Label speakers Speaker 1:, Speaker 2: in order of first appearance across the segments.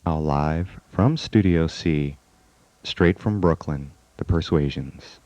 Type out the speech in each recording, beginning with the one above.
Speaker 1: Now live from Studio C, straight from Brooklyn, the Persuasions.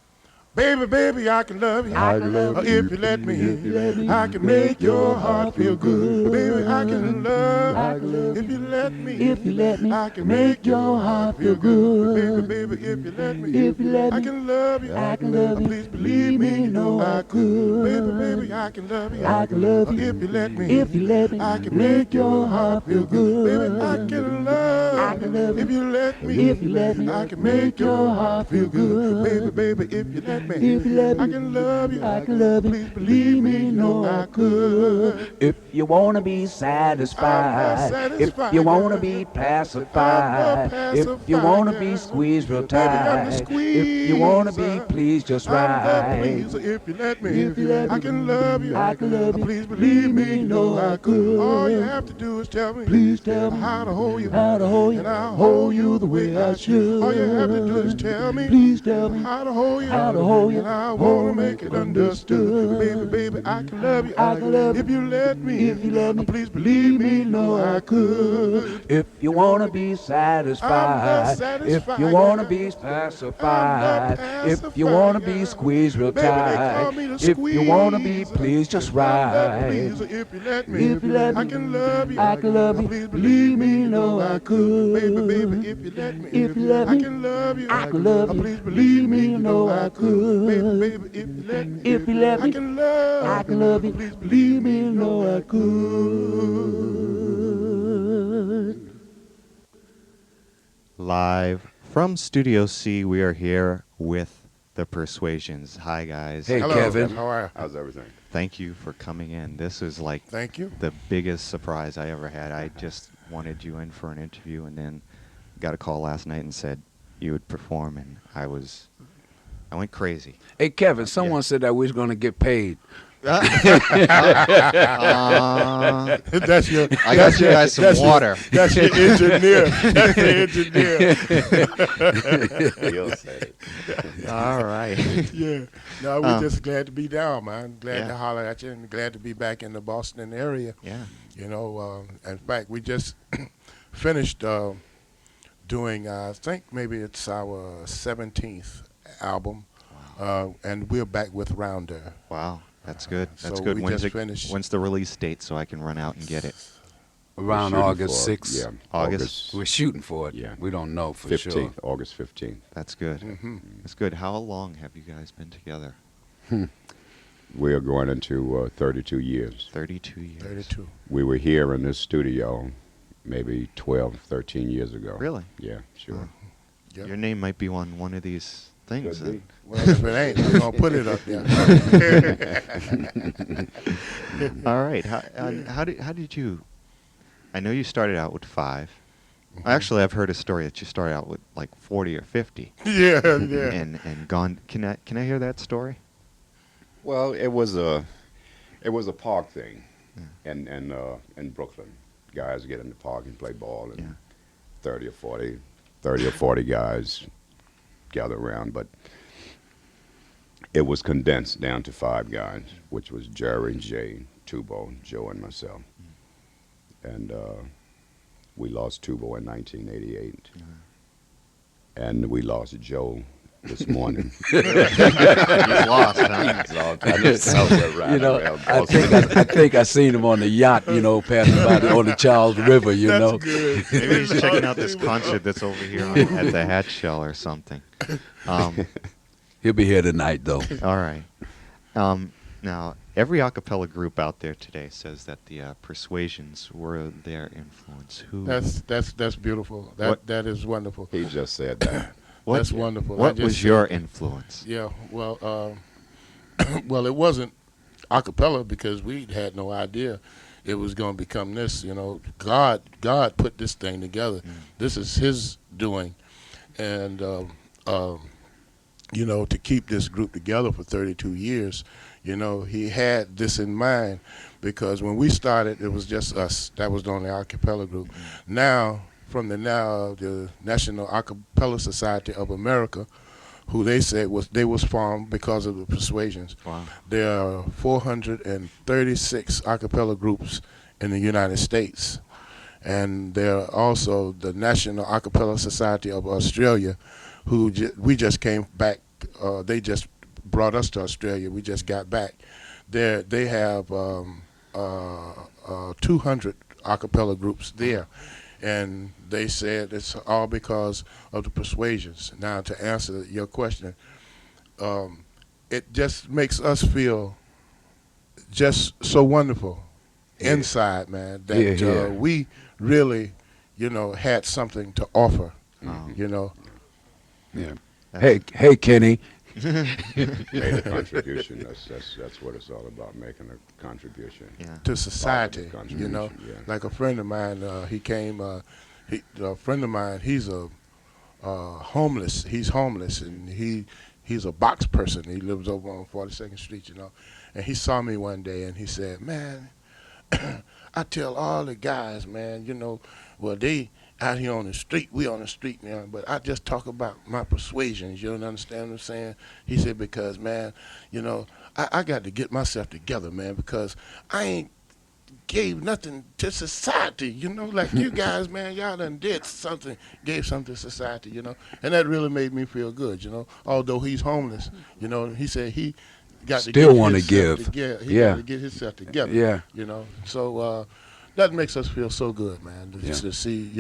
Speaker 2: Baby, baby, I can love you.
Speaker 3: I can love you
Speaker 2: If you let me,
Speaker 3: if you let me
Speaker 2: I can make your heart feel good. Baby, I can
Speaker 3: I
Speaker 2: love
Speaker 3: can
Speaker 2: you.
Speaker 3: love
Speaker 2: If you
Speaker 3: you
Speaker 2: let me,
Speaker 3: if you let me
Speaker 2: I can
Speaker 3: make
Speaker 2: make
Speaker 3: your
Speaker 2: your
Speaker 3: heart
Speaker 2: heart
Speaker 3: feel
Speaker 2: feel good.
Speaker 3: good.
Speaker 2: Baby, baby, if you let me,
Speaker 3: If you let
Speaker 2: I
Speaker 3: me,
Speaker 2: can love you.
Speaker 3: I can love you.
Speaker 2: Please believe me, you know I could. Baby, baby, I can love you.
Speaker 3: I can love you
Speaker 2: If you let me,
Speaker 3: if you let me
Speaker 2: I can
Speaker 3: make
Speaker 2: make
Speaker 3: your
Speaker 2: your
Speaker 3: heart
Speaker 2: heart
Speaker 3: feel
Speaker 2: feel good. Baby, I
Speaker 3: good.
Speaker 2: can
Speaker 3: I
Speaker 2: love
Speaker 3: can
Speaker 2: you.
Speaker 3: love
Speaker 2: If
Speaker 3: you
Speaker 2: you let me,
Speaker 3: if you let me
Speaker 2: I can
Speaker 3: make
Speaker 2: make
Speaker 3: your
Speaker 2: your
Speaker 3: heart
Speaker 2: heart
Speaker 3: feel
Speaker 2: feel good. Baby,
Speaker 3: good.
Speaker 2: baby, if you let me,
Speaker 3: If you let
Speaker 2: I
Speaker 3: me,
Speaker 2: can love you.
Speaker 3: I can love you.
Speaker 2: Please believe me, you know I could.
Speaker 3: If you wanna be
Speaker 2: I'm not
Speaker 3: satisfied, if you
Speaker 2: satisfied,
Speaker 3: wanna
Speaker 2: girl.
Speaker 3: be
Speaker 2: I'm a
Speaker 3: pacified, if you
Speaker 2: pacifier,
Speaker 3: wanna be
Speaker 2: girl.
Speaker 3: squeezed real
Speaker 2: Baby, I'm the
Speaker 3: tight, if you wanna be
Speaker 2: squeezer.
Speaker 3: pleased just
Speaker 2: I'm the
Speaker 3: right.
Speaker 2: pleaser. If you let me,
Speaker 3: If you let
Speaker 2: I
Speaker 3: me,
Speaker 2: can love you.
Speaker 3: I can love you.
Speaker 2: Please believe
Speaker 3: Believe
Speaker 2: me,
Speaker 3: me,
Speaker 2: you know
Speaker 3: know I
Speaker 2: I could. All you
Speaker 3: could.
Speaker 2: have to do is tell me
Speaker 3: Please tell me
Speaker 2: how to hold you,
Speaker 3: how to hold you,
Speaker 2: and I'll
Speaker 3: hold
Speaker 2: hold
Speaker 3: you
Speaker 2: you
Speaker 3: the
Speaker 2: the way
Speaker 3: way I
Speaker 2: I should. All you have to do is
Speaker 3: should.
Speaker 2: tell me
Speaker 3: Please tell me
Speaker 2: how to hold you,
Speaker 3: how to hold you,
Speaker 2: and I
Speaker 3: wanna
Speaker 2: wanna
Speaker 3: make
Speaker 2: make
Speaker 3: it
Speaker 2: it understood. Baby,
Speaker 3: understood.
Speaker 2: baby, I can love you.
Speaker 3: I can love
Speaker 2: If
Speaker 3: you
Speaker 2: you let me,
Speaker 3: if you let me.
Speaker 2: please believe
Speaker 3: Believe
Speaker 2: me,
Speaker 3: me,
Speaker 2: you know
Speaker 3: know I
Speaker 2: I
Speaker 3: could.
Speaker 2: could.
Speaker 3: If you wanna be
Speaker 2: I'm the
Speaker 3: satisfied, if you
Speaker 2: satisfier,
Speaker 3: wanna
Speaker 2: girl.
Speaker 3: be
Speaker 2: I'm the
Speaker 3: pacified, if you
Speaker 2: pacifier,
Speaker 3: wanna be
Speaker 2: girl.
Speaker 3: squeezed real
Speaker 2: Baby, they
Speaker 3: tight,
Speaker 2: call me the
Speaker 3: if you wanna be
Speaker 2: squeeze.
Speaker 3: pleased just
Speaker 2: I'm the
Speaker 3: right.
Speaker 2: pleaser. If you let me,
Speaker 3: If you let
Speaker 2: I
Speaker 3: me,
Speaker 2: can love you.
Speaker 3: I can love you.
Speaker 2: Please believe
Speaker 3: Believe
Speaker 2: me,
Speaker 3: me,
Speaker 2: you know
Speaker 3: know
Speaker 2: I
Speaker 3: I
Speaker 2: could. Baby, baby,
Speaker 3: could.
Speaker 2: if you let me,
Speaker 3: If you let
Speaker 2: I
Speaker 3: me,
Speaker 2: can love you.
Speaker 3: I can love you.
Speaker 2: Please believe
Speaker 3: Believe
Speaker 2: me,
Speaker 3: me,
Speaker 2: you know
Speaker 3: know
Speaker 2: I
Speaker 3: I
Speaker 2: could. Baby,
Speaker 3: could.
Speaker 2: baby, if you let me,
Speaker 3: If you let
Speaker 2: I
Speaker 3: me,
Speaker 2: can
Speaker 3: I
Speaker 2: love
Speaker 3: can love
Speaker 2: you.
Speaker 3: you.
Speaker 2: Please believe
Speaker 3: Believe
Speaker 2: me,
Speaker 3: me,
Speaker 2: you know
Speaker 3: know I
Speaker 2: I
Speaker 3: could.
Speaker 2: could.
Speaker 1: Live from Studio C, we are here with the Persuasions. Hi, guys.
Speaker 3: Hey,
Speaker 2: Hello,
Speaker 3: Kevin.
Speaker 2: how are you?
Speaker 4: How's everything?
Speaker 1: Thank you for coming in. This is like
Speaker 2: Thank you.
Speaker 1: the biggest surprise I ever had. I just wanted you in for an interview, and then got a call last night and said you would perform, and I went crazy.
Speaker 3: Hey, Kevin, someone said that we was going to get paid.
Speaker 2: That's your.
Speaker 1: I got you guys some water.
Speaker 2: That's your engineer. That's the engineer.
Speaker 4: He'll say it.
Speaker 1: All right.
Speaker 2: Yeah. No, we're just glad to be down, man. Glad
Speaker 1: Yeah.
Speaker 2: to holler at you and glad to be back in the Boston area.
Speaker 1: Yeah.
Speaker 2: You know, in fact, we just finished doing, I think maybe it's our 17th album, and we're back with Rounder.
Speaker 1: Wow. That's good. That's
Speaker 2: So
Speaker 1: good.
Speaker 2: we just finished.
Speaker 1: When's the release date so I can run out and get it?
Speaker 3: Around
Speaker 4: We're shooting
Speaker 3: August
Speaker 4: for,
Speaker 3: 6th.
Speaker 4: Yeah,
Speaker 1: August?
Speaker 3: We're shooting for it.
Speaker 4: Yeah.
Speaker 3: We don't know for
Speaker 4: 15th,
Speaker 3: sure.
Speaker 4: August 15th.
Speaker 1: That's good.
Speaker 2: Mm-hmm.
Speaker 1: That's good. How long have you guys been together?
Speaker 4: We are going into 32 years.
Speaker 1: 32 years.
Speaker 2: 32.
Speaker 4: We were here in this studio maybe 12, 13 years ago.
Speaker 1: Really?
Speaker 4: Yeah, sure.
Speaker 2: Yep.
Speaker 1: Your name might be on one of these things.
Speaker 4: Could be.
Speaker 2: Well, if it ain't, we're going to put it up there.
Speaker 1: All right. How did you? I know you started out with 5. Actually, I've heard a story that you started out with like 40 or 50,
Speaker 2: Yeah, yeah.
Speaker 1: and gone. Can I hear that story?
Speaker 4: Well, it was a park thing, in Brooklyn. Guys get in the park and play ball, and
Speaker 1: Yeah.
Speaker 4: 30 or 40 guys gather around. But it was condensed down to 5 guys, which was Jerry, Jay, Tubo, Joe, and myself. And we lost Tubo in 1988, and we lost Joe this morning.
Speaker 1: He's lost. Huh?
Speaker 3: You know, I think I seen him on the yacht, you know, passing by on the Charles River, you know.
Speaker 2: Good.
Speaker 1: Maybe he's checking out this concert that's over here at the Hatch Shell or something.
Speaker 3: He'll be here tonight, though.
Speaker 1: All right. Now, every a cappella group out there today says that the Persuasions were their influence. Who?
Speaker 2: That's beautiful. That is wonderful.
Speaker 4: He just said that.
Speaker 2: That's wonderful.
Speaker 1: What was your influence?
Speaker 2: Yeah, well, well, it wasn't a cappella because we had no idea it was going to become this. You know, God put this thing together. This is His doing, and you know, to keep this group together for 32 years, you know, He had this in mind because when we started, it was just us. That was the only a cappella group. Now, the National A Cappella Society of America, who they said was formed because of the Persuasions.
Speaker 1: Wow.
Speaker 2: There are 436 a cappella groups in the United States, and they're also the National Acapella Society of Australia, we just came back. They just brought us to Australia. We just got back. They have 200 acapella groups there, and they said it's all because of the Persuasions. Now, to answer your question, it just makes us feel just so wonderful inside, man, that we really, had something to offer,
Speaker 3: Yeah. Hey, Kenny.
Speaker 4: Made a contribution. That's what it's all about, making a contribution.
Speaker 1: Yeah.
Speaker 2: to society,
Speaker 4: Contribution, yeah.
Speaker 2: Like a friend of mine, a friend of mine, he's homeless. He's homeless, and he's a box person. He lives over on 42nd Street, And he saw me one day, and he said, "Man, I tell all the guys, man, well, they out here on the street, we on the street now, but I just talk about my persuasions, you don't understand what I'm saying?" He said, "Because, man, I got to get myself together, man, because I ain't gave nothing to society, like you guys, man, y'all done did something, gave something to society, and that really made me feel good, although he's homeless, he said he got
Speaker 3: Still
Speaker 2: to
Speaker 3: want to
Speaker 2: get
Speaker 3: give.
Speaker 2: together. He got to get himself together,
Speaker 3: Yeah.
Speaker 2: so that makes us feel so good, man, just to see,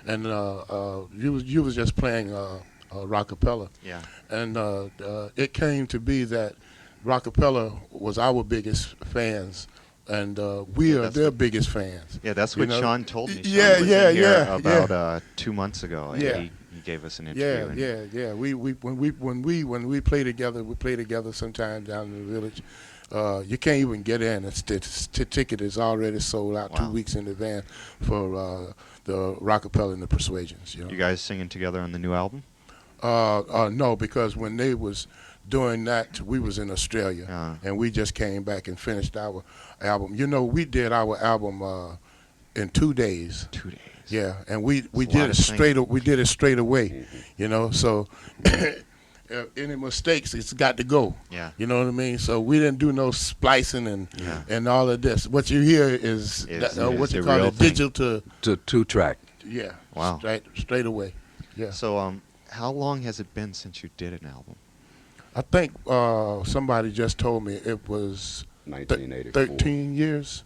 Speaker 2: and you was just playing Rockapella,
Speaker 1: Yeah.
Speaker 2: and it came to be that Rockapella was our biggest fans, and we are their biggest fans.
Speaker 1: Yeah, that's what Sean told me. Sean
Speaker 2: Yeah,
Speaker 1: was
Speaker 2: yeah,
Speaker 1: in here
Speaker 2: yeah,
Speaker 1: about 2 months ago.
Speaker 2: Yeah.
Speaker 1: He gave us an interview.
Speaker 2: Yeah. When we play together sometimes down in the village. You can't even get in. The ticket is already sold out 2 weeks in advance for the Rockapella and the Persuasions.
Speaker 1: You guys singing together on the new album?
Speaker 2: No, because when they was doing that, we was in Australia, and we just came back and finished our album. We did our album in 2 days.
Speaker 1: 2 days.
Speaker 2: Yeah, and we did it straight. We did it straight away. So any mistakes, it's got to go.
Speaker 1: Yeah.
Speaker 2: You know what I mean? So we didn't do no splicing and all of this. What you hear is what you call it, digital
Speaker 3: to 2-track.
Speaker 2: Yeah.
Speaker 1: Wow.
Speaker 2: Straight away. Yeah.
Speaker 1: So how long has it been since you did an album?
Speaker 2: I think somebody just told me it was
Speaker 4: 1984.
Speaker 2: 13 years.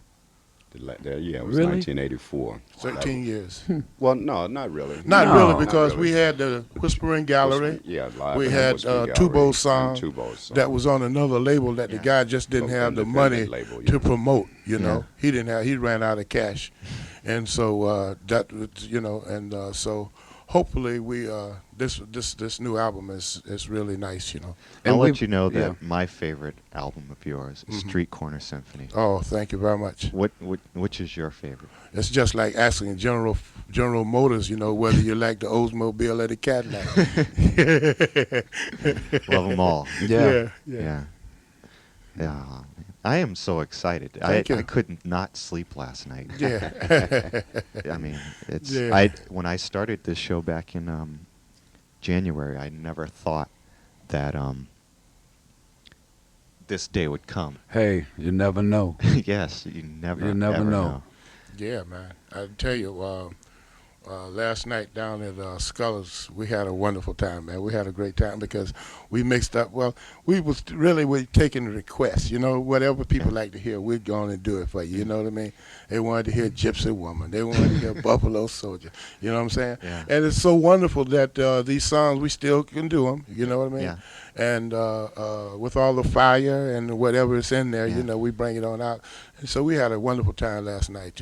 Speaker 4: Yeah, it was
Speaker 3: Really?
Speaker 4: 1984.
Speaker 2: 13 years.
Speaker 4: Well, no, not really.
Speaker 2: Not
Speaker 3: No.
Speaker 2: really, because
Speaker 4: Not really.
Speaker 2: we had the Whispering Gallery.
Speaker 4: Yeah, live.
Speaker 2: We
Speaker 4: and
Speaker 2: had
Speaker 4: Whispering Gallery
Speaker 2: Tubo's
Speaker 4: and
Speaker 2: song
Speaker 4: Tubo's song.
Speaker 2: that was on another label that the guy just didn't
Speaker 4: Some
Speaker 2: have the
Speaker 4: independent
Speaker 2: money
Speaker 4: label,
Speaker 2: to promote. He ran out of cash, and so so hopefully we this new album is really nice.
Speaker 1: I'll
Speaker 3: And
Speaker 1: let you know that my favorite album of yours is Street Corner Symphony.
Speaker 2: Oh, thank you very much.
Speaker 1: Which is your favorite?
Speaker 2: It's just like asking General Motors, whether you like the Oldsmobile or the Cadillac.
Speaker 1: Love them all.
Speaker 2: Yeah.
Speaker 1: Yeah. I am so excited.
Speaker 2: Thank you.
Speaker 1: I could not sleep last night.
Speaker 2: Yeah.
Speaker 1: I mean, it's
Speaker 2: Yeah.
Speaker 1: when I started this show back in January, I never thought that this day would come.
Speaker 3: Hey, you never know.
Speaker 1: Yes, you never
Speaker 3: You never
Speaker 1: ever
Speaker 3: know.
Speaker 2: Yeah, man. I tell you, last night down at Scullers, we had a wonderful time, man. We had a great time because we mixed up. Well, we taking requests, whatever people like to hear, we're going to do it for you. You know what I mean? They wanted to hear Gypsy Woman. They wanted to hear Buffalo Soldier. You know what I'm saying?
Speaker 1: Yeah.
Speaker 2: And it's so wonderful that these songs, we still can do them. You know what I mean?
Speaker 1: Yeah.
Speaker 2: And with all the fire and whatever is in there,
Speaker 1: Yeah.
Speaker 2: we bring it on out. And so we had a wonderful time last night,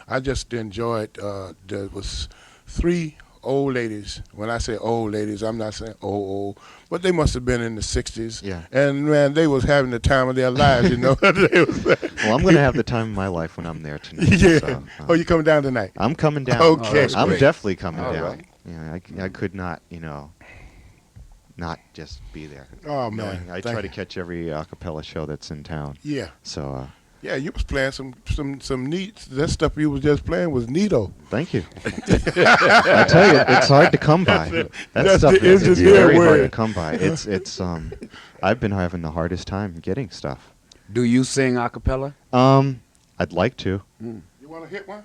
Speaker 2: I just enjoyed, there was 3 old ladies. When I say old ladies, I'm not saying old, but they must have been in the 60s.
Speaker 1: Yeah.
Speaker 2: And, man, they was having the time of their lives,
Speaker 1: Well, I'm going to have the time of my life when I'm there tonight.
Speaker 2: Yeah.
Speaker 1: So,
Speaker 2: Oh, you coming down tonight?
Speaker 1: I'm coming down.
Speaker 2: Okay.
Speaker 3: Oh,
Speaker 1: I'm
Speaker 3: great.
Speaker 1: definitely coming
Speaker 4: All
Speaker 1: down.
Speaker 4: right.
Speaker 1: Yeah, I could not, not just be there.
Speaker 2: Oh, man.
Speaker 1: I try to catch every a cappella show that's in town.
Speaker 2: Yeah.
Speaker 1: So,
Speaker 2: Yeah, you was playing some neat. That stuff you was just playing was neato.
Speaker 1: thank you. I tell you, it's hard to come by. That
Speaker 2: That's
Speaker 1: stuff
Speaker 2: the
Speaker 1: is
Speaker 2: engineer
Speaker 1: very hard to
Speaker 2: word.
Speaker 1: come by. It's I've been having the hardest time getting stuff.
Speaker 3: Do you sing a cappella?
Speaker 1: I'd like to.
Speaker 2: You want to hit one?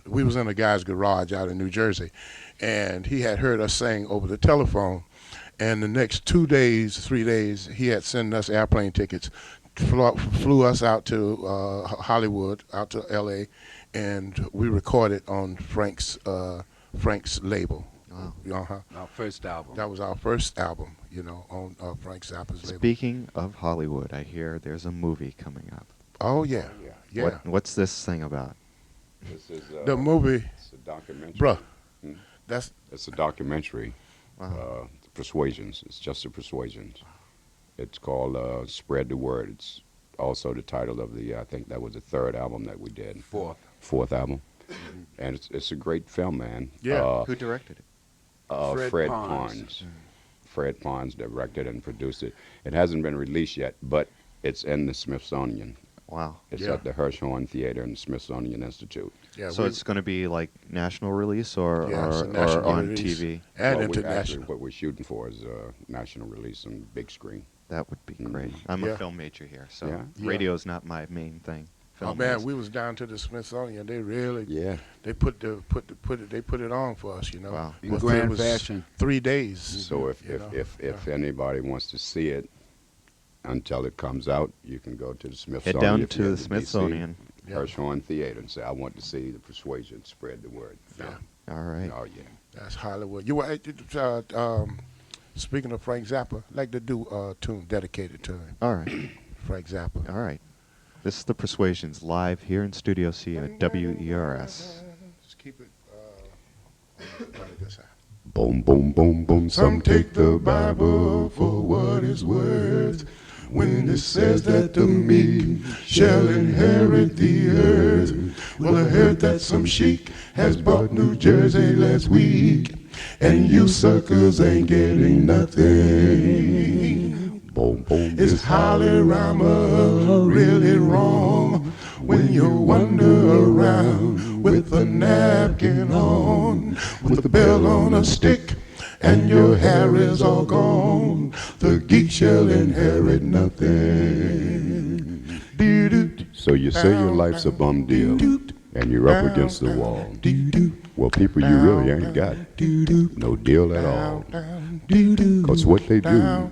Speaker 2: we was in a guy's garage out in New Jersey, and he had heard us sing over the telephone. And the next 2 days, 3 days, he had sent us airplane tickets, flew us out to Hollywood, out to L.A., and we recorded on Frank's label.
Speaker 3: Wow.
Speaker 2: Uh-huh.
Speaker 3: Our first album.
Speaker 2: That was our first album, on Frank Zappa's label.
Speaker 1: Speaking of Hollywood, I hear there's a movie coming up.
Speaker 2: Oh, yeah. Yeah.
Speaker 1: What's this thing about?
Speaker 4: This is
Speaker 2: The movie,
Speaker 4: It's a documentary.
Speaker 2: bruh,
Speaker 4: Hmm?
Speaker 2: that's,
Speaker 4: It's a documentary.
Speaker 1: Wow.
Speaker 4: Persuasions. It's just the Persuasions. It's called Spread the Word. It's also the title of I think that was the third album that we did. Fourth album. And it's a great film, man.
Speaker 2: Yeah.
Speaker 1: Who directed it?
Speaker 4: Fred
Speaker 3: Parnes.
Speaker 4: Parnes. Fred Parnes directed and produced it. It hasn't been released yet, but it's in the Smithsonian.
Speaker 1: Wow.
Speaker 4: It's
Speaker 2: Yeah.
Speaker 4: at the Hirshhorn Theater and Smithsonian Institute.
Speaker 2: yeah.
Speaker 1: So it's going to be like national release or,
Speaker 2: Yeah, it's a
Speaker 1: or
Speaker 2: national
Speaker 1: on
Speaker 2: release.
Speaker 1: TV?
Speaker 2: And
Speaker 4: Well,
Speaker 2: international.
Speaker 4: what we're shooting for is a national release on big screen.
Speaker 1: That would be
Speaker 4: Mm.
Speaker 1: great. I'm
Speaker 2: Yeah.
Speaker 1: a film major here, so
Speaker 4: Yeah.
Speaker 1: radio's not my main thing.
Speaker 2: Oh
Speaker 1: Film
Speaker 2: man,
Speaker 1: is.
Speaker 2: we was down to the Smithsonian. They really,
Speaker 4: Yeah.
Speaker 2: they put it on for us,
Speaker 1: Wow.
Speaker 3: In
Speaker 2: It
Speaker 3: grand
Speaker 2: was
Speaker 3: fashion.
Speaker 2: 3 days.
Speaker 4: So if anybody wants to see it until it comes out, you can go to the Smithsonian.
Speaker 1: Head down
Speaker 4: if
Speaker 1: to
Speaker 4: you're
Speaker 1: the
Speaker 4: in DC,
Speaker 1: Smithsonian.
Speaker 2: Yeah.
Speaker 4: Hirshhorn Theater, and say, I want to see the Persuasion, spread the word.
Speaker 2: Yeah.
Speaker 1: All right.
Speaker 4: Oh, yeah.
Speaker 2: That's Hollywood. Speaking of Frank Zappa, I'd like to do a tune dedicated to him,
Speaker 1: All right.
Speaker 2: Frank Zappa.
Speaker 1: All right. This is the Persuasions live here in Studio C at WERS.
Speaker 2: Just keep it. Like this.
Speaker 4: Boom, boom, boom, boom.
Speaker 2: Some take the Bible for what it's worth. When it says that the meek shall inherit the earth. Well, I heard that some sheik has bought New Jersey last week, and you suckers ain't getting nothing.
Speaker 4: Boom, boom.
Speaker 2: Is Holly Rama really wrong when you wander around with a napkin on, with a bell on a stick, and your hair is all gone? The geek shall inherit nothing. Doo-doo,
Speaker 4: So you say your life's a bum deal, and you're up against the wall.
Speaker 2: doo-doo,
Speaker 4: Well, people, you really ain't got
Speaker 2: doo-doo,
Speaker 4: no deal at all.
Speaker 2: down, doo-doo,
Speaker 4: 'Cause what they do
Speaker 2: down,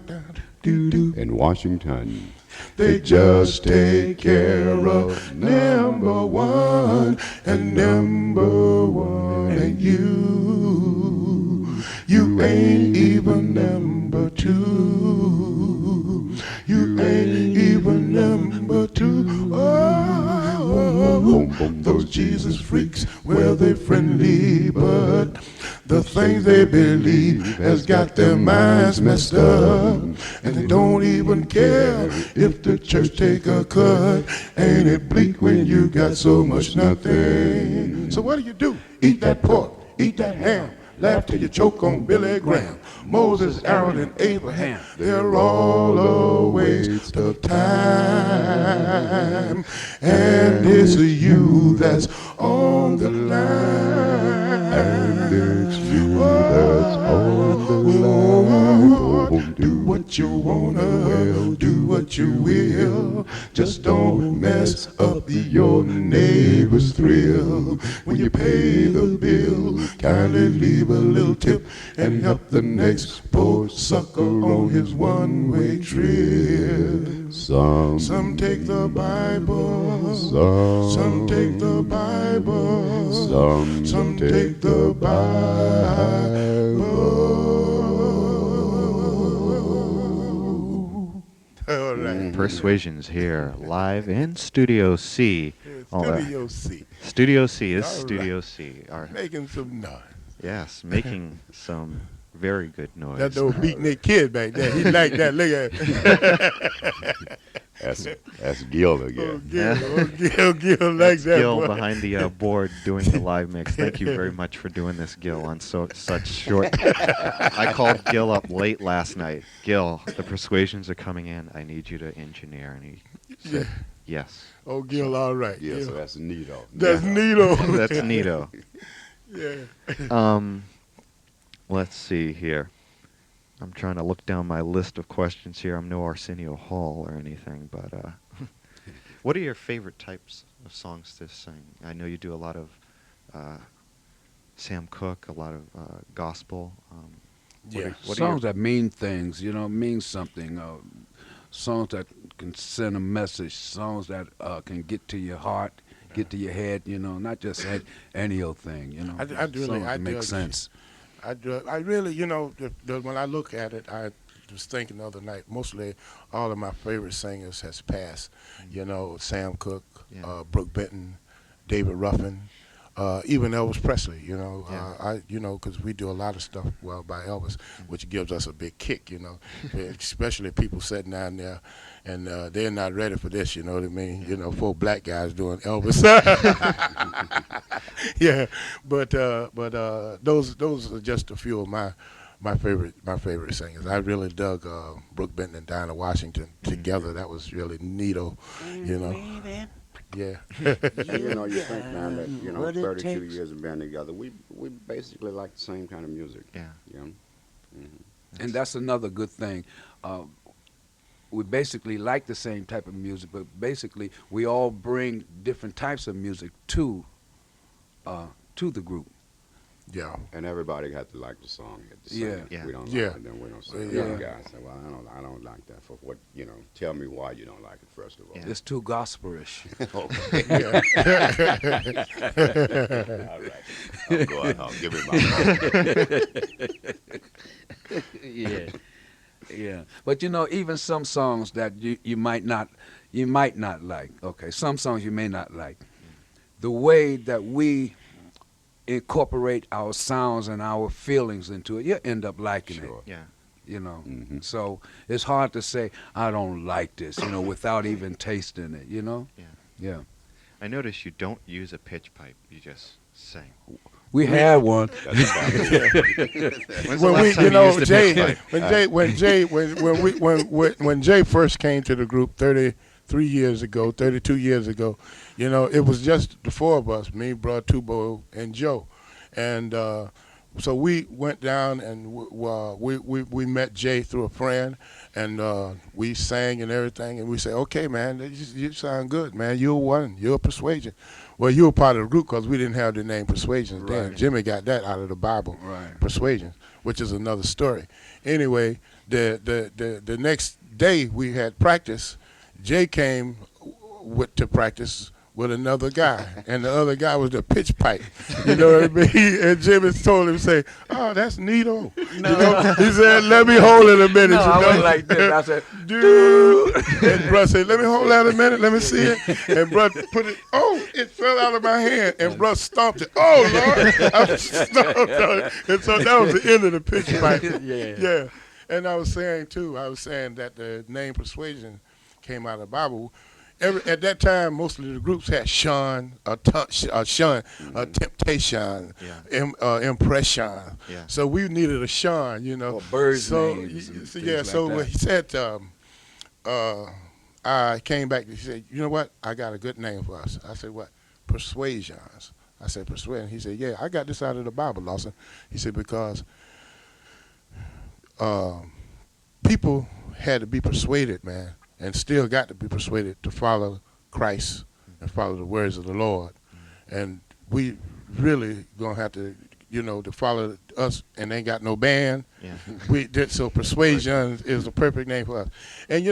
Speaker 2: doo-doo.
Speaker 4: in Washington,
Speaker 2: They just take care of number one, and number one ain't you. You ain't even number two. You ain't even number two. Oh, those Jesus freaks, well, they friendly, but the things they believe has got their minds messed up, and they don't even care if the church take a cut. Ain't it bleak when you got so much nothing? So what do? Eat that pork, eat that ham, laugh till you choke on Billy Graham. Moses, Aaron, and Abraham, they're all a waste of time. And it's you that's on the line.
Speaker 4: and it's you that's on the line.
Speaker 2: Do what you wanna, do what you will. Just don't mess up your neighbor's thrill. When you pay the bill, kindly leave a little tip and help the next poor sucker on his one-way trip.
Speaker 4: Some
Speaker 2: take the Bible,
Speaker 4: some
Speaker 2: take the Bible,
Speaker 4: some
Speaker 2: take the Bible. All right.
Speaker 1: Persuasions here live in Studio C. All right.
Speaker 2: Studio C.
Speaker 1: Studio C. This is
Speaker 2: All
Speaker 1: Studio C.
Speaker 2: Making some noise.
Speaker 1: Yes, making some very good noise.
Speaker 2: That old beatnik kid back there, he like that. Look at
Speaker 4: That's Gil again.
Speaker 2: Gil like
Speaker 1: That's
Speaker 2: that.
Speaker 1: Gil
Speaker 2: boy.
Speaker 1: behind the board doing the live mix. Thank you very much for doing this, Gil, on such short. I called Gil up late last night. Gil, the Persuasions are coming in. I need you to engineer. And he said, yes.
Speaker 2: Oh, Gil, all right.
Speaker 4: Yeah,
Speaker 2: Gil.
Speaker 4: so that's Nito.
Speaker 2: That's Nito.
Speaker 1: That's neato.
Speaker 2: Yeah.
Speaker 1: Let's see here. I'm trying to look down my list of questions here. I'm no Arsenio Hall or anything, but what are your favorite types of songs to sing? I know you do a lot of uh, Sam Cooke, a lot of gospel.
Speaker 2: Yeah.
Speaker 1: What are
Speaker 3: Songs that mean things, mean something. Songs that can send a message. Songs that can get to your heart, get to your head. Not just any old thing. Songs
Speaker 2: I
Speaker 3: that make
Speaker 2: dug
Speaker 3: sense.
Speaker 2: I really, when I look at it, I was thinking the other night. Mostly, all of my favorite singers has passed. Sam Cooke,
Speaker 1: Yeah.
Speaker 2: Brooke Benton, David Ruffin, even Elvis Presley.
Speaker 1: Yeah.
Speaker 2: because we do a lot of stuff by Elvis,
Speaker 1: Mm.
Speaker 2: which gives us a big kick. Especially people sitting down there, and they're not ready for this. You know what I mean?
Speaker 1: Yeah.
Speaker 2: Four black guys doing Elvis. Yeah, but those are just a few of my favorite singers. I really dug Brooke Benton and Dinah Washington together. That was really neato, you know. Yeah.
Speaker 4: And you think, man, that 32 years of being together, we basically like the same kind of music.
Speaker 1: Yeah.
Speaker 4: You know? hmm
Speaker 3: And that's another good thing. We basically like the same type of music, but basically we all bring different types of music to the group.
Speaker 2: Yeah.
Speaker 4: And everybody had to like the song. Had to sing
Speaker 3: Yeah.
Speaker 4: it.
Speaker 1: Yeah.
Speaker 4: We don't
Speaker 2: Yeah.
Speaker 4: like it, then we don't sing it.
Speaker 2: Yeah.
Speaker 4: The other guy said, well, I don't like that. For what, tell me why you don't like it, first of all.
Speaker 1: Yeah.
Speaker 3: It's too gospelish.
Speaker 4: Okay.
Speaker 2: Yeah.
Speaker 4: All right. I'm going home. Give me my phone.
Speaker 3: Yeah. Yeah. But even some songs that you might not like. Okay, some songs you may not like. The way that we incorporate our sounds and our feelings into it, you end up liking
Speaker 4: Sure.
Speaker 1: Yeah.
Speaker 3: it.
Speaker 4: Mhm.
Speaker 3: So it's hard to say I don't like this, without even tasting it.
Speaker 1: Yeah.
Speaker 3: Yeah.
Speaker 1: I notice you don't use a pitch pipe. You just sing.
Speaker 3: We had one.
Speaker 4: That's fine.
Speaker 1: When's the
Speaker 2: When
Speaker 1: last time you used a
Speaker 2: Jay,
Speaker 1: pitch pipe?
Speaker 2: when Jay first came to the group 33 years ago, 32 years ago, it was just the four of us, me, Bro, Tubo, and Joe, and so we went down and we met Jay through a friend, and we sang and everything, and we said, okay, man, you sound good, man. You're one. You're Persuasion. Well, you were part of the group because we didn't have the name Persuasions then.
Speaker 3: Right.
Speaker 2: Jimmy got that out of the Bible.
Speaker 3: Right.
Speaker 2: Persuasions, which is another story. Anyway, the next day we had practice. Jay came to practice with another guy, and the other guy was the pitch pipe. You know what I mean? And Jimmy told him, say, "Oh, that's neato." He said, "Let me hold it a minute."
Speaker 3: No, I went like this. I said,
Speaker 2: Dude. And bro said, "Let me hold that a minute. Let me see it." And bro put it. Oh, it fell out of my hand. And bro stomped it. Oh Lord, I stomped on it. And so that was the end of the pitch pipe. Yeah. And I was saying that the name Persuasion came out of the Bible. At that time, most of the groups had Shun, Temptation, Impression.
Speaker 1: Yeah.
Speaker 2: So we needed a Shun,
Speaker 3: Or birds'
Speaker 2: so,
Speaker 3: names and
Speaker 2: so
Speaker 3: things
Speaker 2: yeah,
Speaker 3: like
Speaker 2: so
Speaker 3: that.
Speaker 2: he said, I came back. He said, "You know what? I got a good name for us." I said, "What?" Persuasions. I said, "Persuasion." He said, "Yeah, I got this out of the Bible, Lawson." He said, "Because people had to be persuaded, man, and still got to be persuaded to follow Christ and follow the words of the Lord. And we really gonna have to, to follow us, and ain't got no band.
Speaker 1: Yeah.
Speaker 2: So Persuasion is the perfect name for us. And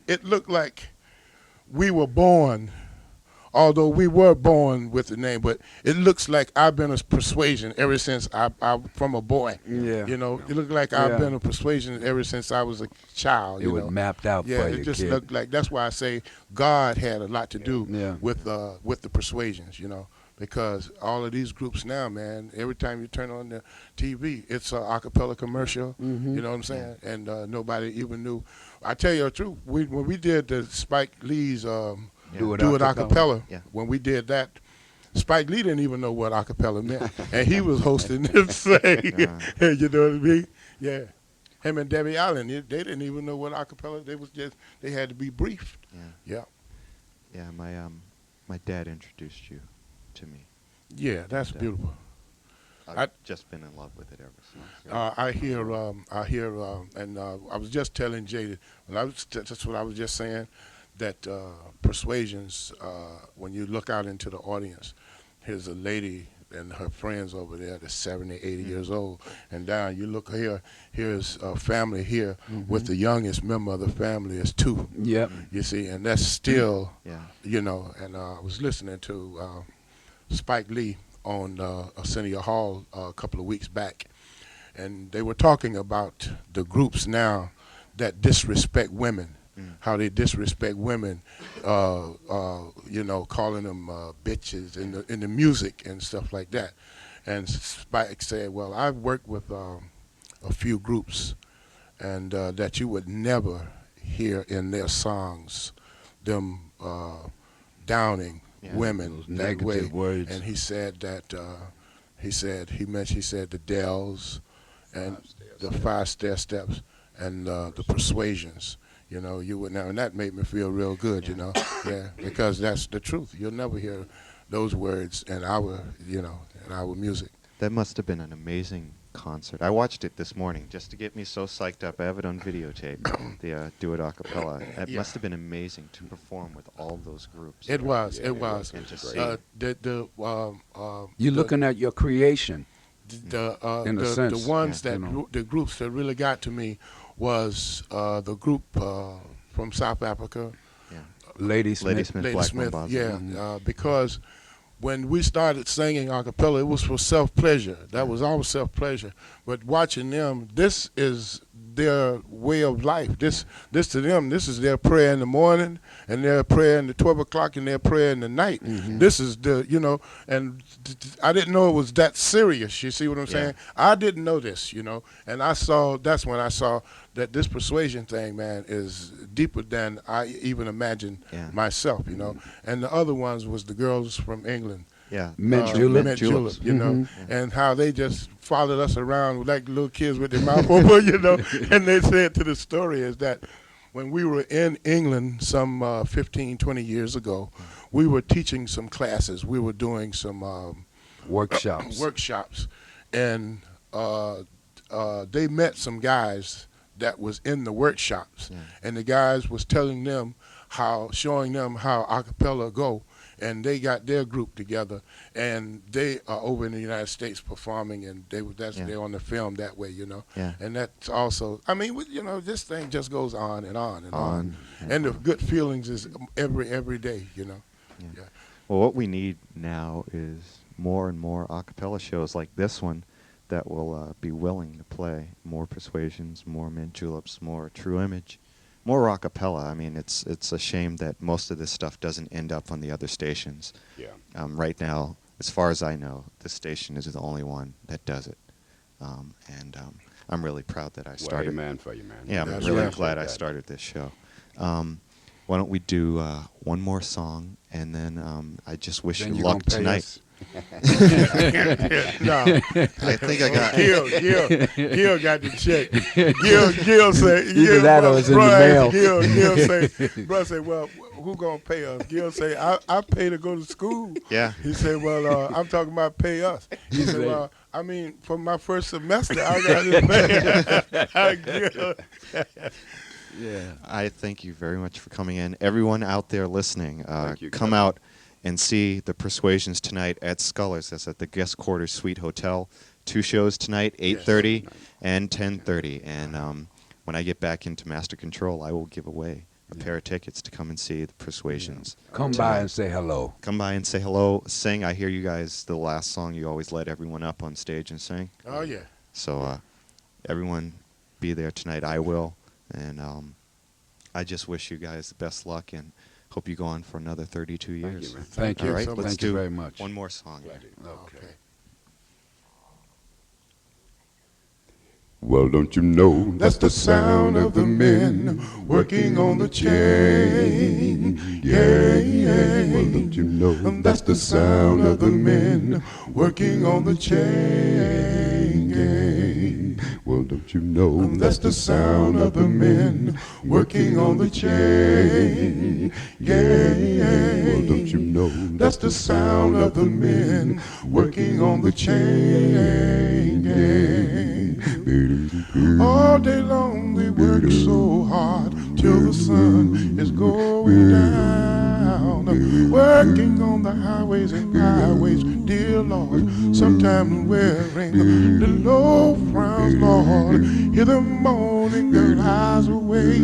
Speaker 2: it looked like we were born. Although we were born with the name, but it looks like I've been a Persuasion ever since I'm from a boy.
Speaker 3: Yeah.
Speaker 2: It looked like
Speaker 3: Yeah.
Speaker 2: I've been a Persuasion ever since I was a child.
Speaker 3: It was mapped out
Speaker 2: Yeah,
Speaker 3: for
Speaker 2: it
Speaker 3: you,
Speaker 2: just
Speaker 3: kid.
Speaker 2: looked like. That's why I say God had a lot to do
Speaker 3: Yeah.
Speaker 2: with the Persuasions. Because all of these groups now, man, every time you turn on the TV, it's a cappella commercial.
Speaker 3: Mhm.
Speaker 2: You know what I'm saying? And nobody even knew. I tell you the truth. When we did the Spike Lee's
Speaker 3: Do it
Speaker 2: Do It
Speaker 3: a
Speaker 2: Acapella.
Speaker 1: Yeah.
Speaker 2: When we did that, Spike Lee didn't even know what acapella meant, and he was hosting this thing. You know what I mean? Yeah. Him and Debbie Allen, they didn't even know what acapella. They had to be briefed.
Speaker 1: Yeah. Yeah. My dad introduced you to me.
Speaker 2: Yeah, that's
Speaker 1: And,
Speaker 2: beautiful.
Speaker 1: I've just been in love with it ever since.
Speaker 2: I hear, and I was just telling Jay, that's what I was just saying, that Persuasions, when you look out into the audience, here's a lady and her friends over there that's 70, 80 years old. And down, you look here, here's a family here with the youngest member of the family is 2.
Speaker 3: Yep.
Speaker 2: You see, and that's still,
Speaker 1: Yeah.
Speaker 2: you know, and I was listening to Spike Lee on Arsenio Hall a couple of weeks back, and they were talking about the groups now that disrespect women, how they disrespect women, you know, calling them bitches in the music and stuff like that. And Spike said, well, I've worked with a few groups, and that you would never hear in their songs them downing women
Speaker 3: Those
Speaker 2: that way.
Speaker 3: negative words.
Speaker 2: And he said that he said the Dells and the 5 Steps and the Persuasions. You know, you would now, and that made me feel real good. You know, yeah, because that's the truth. You'll never hear those words in our, you know, in our music.
Speaker 1: That must have been an amazing concert. I watched it this morning just to get me so psyched up. I have it on videotape, the Do It a Cappella. It
Speaker 2: Yeah.
Speaker 1: must have been amazing to perform with all those groups.
Speaker 2: It was.
Speaker 4: Yeah,
Speaker 2: It was.
Speaker 1: And to see.
Speaker 3: You're looking at your creation. In a
Speaker 2: the
Speaker 3: sense,
Speaker 2: ones
Speaker 3: yeah,
Speaker 2: that
Speaker 3: you know.
Speaker 2: the groups that really got to me was the group from South Africa,
Speaker 3: Lady Smith.
Speaker 1: Lady Smith,
Speaker 2: Lady
Speaker 1: Black
Speaker 2: Smith.
Speaker 1: Mambazo.
Speaker 2: Yeah, because when we started singing a cappella, it was for self pleasure. That was all self pleasure. But watching them, this is their way of life. This to them, this is their prayer in the morning, and their prayer in the 12 o'clock, and their prayer in the night. This is the, you know, and I didn't know it was that serious. You see what I'm saying? I didn't know this, you know, and that's when I saw that this persuasion thing, man, is deeper than I even imagined myself, you know. And the other ones was the girls from England.
Speaker 1: Yeah.
Speaker 3: Mint Julep.
Speaker 2: Mint Julep, you know, and how they just followed us around like little kids with their mouth open, you know. And they said to the story is that when we were in England some 15, 20 years ago, we were teaching some classes. We were doing some
Speaker 3: Workshops.
Speaker 2: and they met some guys that was in the workshops, and the guys was telling them showing them how a cappella go. And they got their group together, and they are over in the United States performing, and they're on the film that way, you know.
Speaker 1: Yeah.
Speaker 2: And that's also, I mean, you know, this thing just goes on and on and on.
Speaker 1: and
Speaker 2: And the good feelings is every day, you know. Yeah.
Speaker 1: Well, what we need now is more and more a cappella shows like this one that will be willing to play more Persuasions, more Mint Juleps, more True Image, more a cappella. I mean, it's a shame that most of this stuff doesn't end up on the other stations.
Speaker 4: Yeah.
Speaker 1: Right now, as far as I know, this station is the only one that does it. And I'm really proud that I started.
Speaker 4: Well, amen for you, man.
Speaker 1: Yeah, I'm
Speaker 2: That's
Speaker 1: really
Speaker 2: right.
Speaker 1: glad I started this show. Why don't we do one more song, and then I just wish
Speaker 3: Then
Speaker 1: you
Speaker 3: you
Speaker 1: luck
Speaker 3: gonna pay
Speaker 1: tonight.
Speaker 3: us.
Speaker 2: No,
Speaker 1: I think I got.
Speaker 2: Gil got the check. Gil say,
Speaker 3: Either that or it's in the mail.
Speaker 2: Gil say, well, who gonna pay us? Gil say, I pay to go to school.
Speaker 1: Yeah.
Speaker 2: He said, well, I'm talking about pay us. He said, well, I mean, for my first semester, I got to pay.
Speaker 3: Yeah.
Speaker 1: I thank you very much for coming in. Everyone out there listening,
Speaker 4: Thank you,
Speaker 1: come
Speaker 4: Kevin.
Speaker 1: out and see the Persuasions tonight at Scullers. That's at the Guest Quarters Suite Hotel. 2 shows tonight, 8:30 and 10:30. And when I get back into Master Control, I will give away a pair of tickets to come and see the Persuasions.
Speaker 3: Come by and say hello.
Speaker 1: Come by and say hello, sing. I hear you guys, the last song, you always let everyone up on stage and sing.
Speaker 2: Oh, yeah.
Speaker 1: So everyone be there tonight. I will. And I just wish you guys the best luck and hope you go on for another 32
Speaker 4: Thank
Speaker 1: years.
Speaker 4: you, man.
Speaker 3: Thank you.
Speaker 1: All right,
Speaker 2: so
Speaker 1: let's
Speaker 3: Thank
Speaker 1: do
Speaker 3: you very much.
Speaker 1: one more song.
Speaker 2: Okay.
Speaker 4: Well, don't you know that's the sound of the men working on the chain? Yeah, yeah. Well, don't you know that's the sound of the men working on the chain? Yeah. Well, don't you know that's the sound of the men working on the chain? Yeah, yeah. Well, don't you know that's the sound of the men working on the chain? Yeah. All day long they work so hard till the sun is going down.
Speaker 2: on, working on the highways and byways, dear Lord. Sometimes wearing the low crowns, Lord. Hear the moaning, the rise away.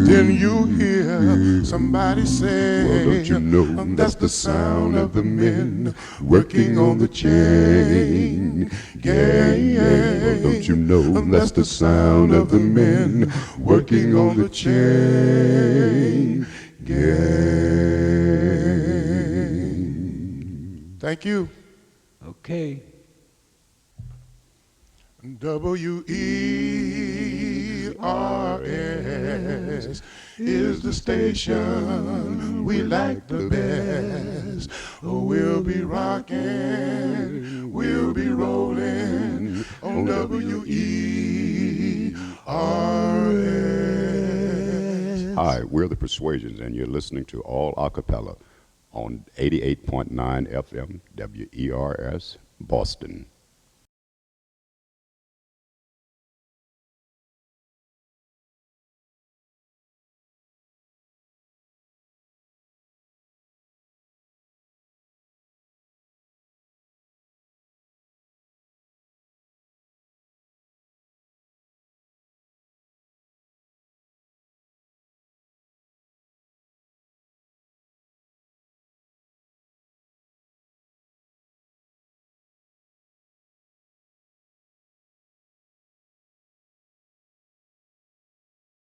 Speaker 2: Then you hear somebody say,
Speaker 4: Well, don't you know that's the sound of the men working on the chain gang? Well, don't you know that's the sound of the men working on the chain gang?
Speaker 2: Thank you.
Speaker 3: Okay.
Speaker 2: WERS is the station we like the best. Oh, we'll be rocking, we'll be rolling on WERS.
Speaker 4: Hi, we're the Persuasions, and you're listening to All Acapella on 88.9 FM WERS, Boston.